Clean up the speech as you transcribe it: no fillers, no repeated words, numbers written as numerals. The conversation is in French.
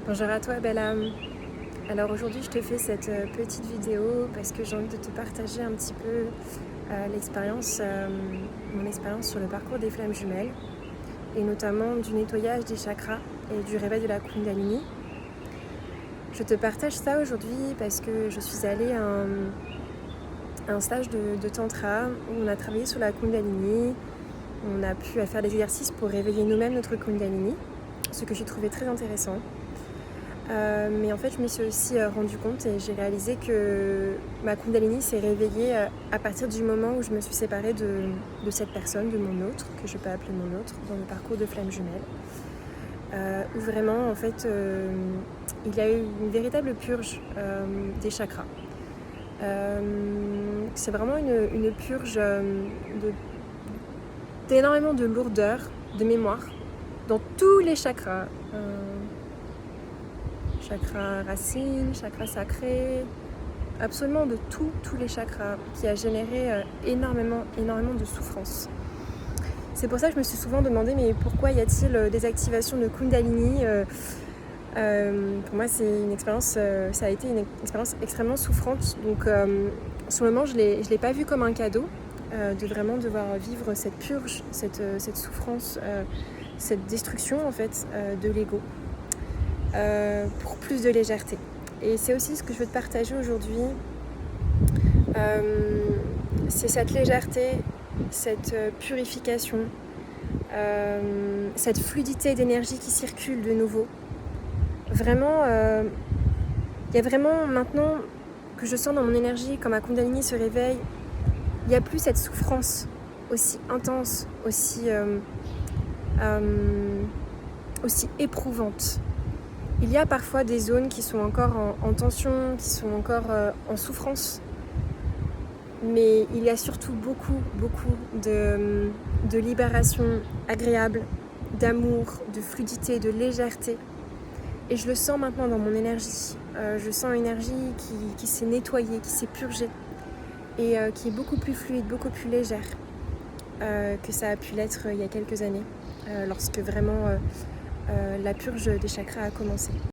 Bonjour à toi, belle âme. Alors aujourd'hui je te fais cette petite vidéo parce que j'ai envie de te partager un petit peu mon expérience sur le parcours des flammes jumelles et notamment du nettoyage des chakras et du réveil de la Kundalini. Je te partage ça aujourd'hui parce que je suis allée à un stage de tantra où on a travaillé sur la Kundalini, on a pu faire des exercices pour réveiller nous-mêmes notre Kundalini, ce que j'ai trouvé très intéressant. Mais en fait, je me suis aussi rendu compte et j'ai réalisé que ma Kundalini s'est réveillée à partir du moment où je me suis séparée de cette personne, de mon autre, que je peux appeler mon autre, dans le parcours de flammes jumelles. Où vraiment, en fait, il y a eu une véritable purge des chakras. C'est vraiment une purge d'énormément de lourdeur, de mémoire, dans tous les chakras. Chakra racine, chakra sacré, absolument de tous les chakras, qui a généré énormément de souffrance. C'est pour ça que je me suis souvent demandé, mais pourquoi y a-t-il des activations de Kundalini Pour moi, ça a été une expérience extrêmement souffrante. Donc, sur le moment, je l'ai pas vu comme un cadeau, de vraiment devoir vivre cette purge, cette souffrance, cette destruction en fait de l'ego. Pour plus de légèreté. Et c'est aussi ce que je veux te partager aujourd'hui. C'est cette légèreté, cette purification, cette fluidité d'énergie qui circule de nouveau. Vraiment, il y a vraiment maintenant que je sens dans mon énergie, quand ma Kundalini se réveille, il n'y a plus cette souffrance aussi intense, aussi éprouvante. Il y a parfois des zones qui sont encore en tension, qui sont encore en souffrance. Mais il y a surtout beaucoup de libération agréable, d'amour, de fluidité, de légèreté. Et je le sens maintenant dans mon énergie. Je sens une énergie qui s'est nettoyée, qui s'est purgée. Et qui est beaucoup plus fluide, beaucoup plus légère que ça a pu l'être il y a quelques années. Lorsque vraiment la purge des chakras a commencé.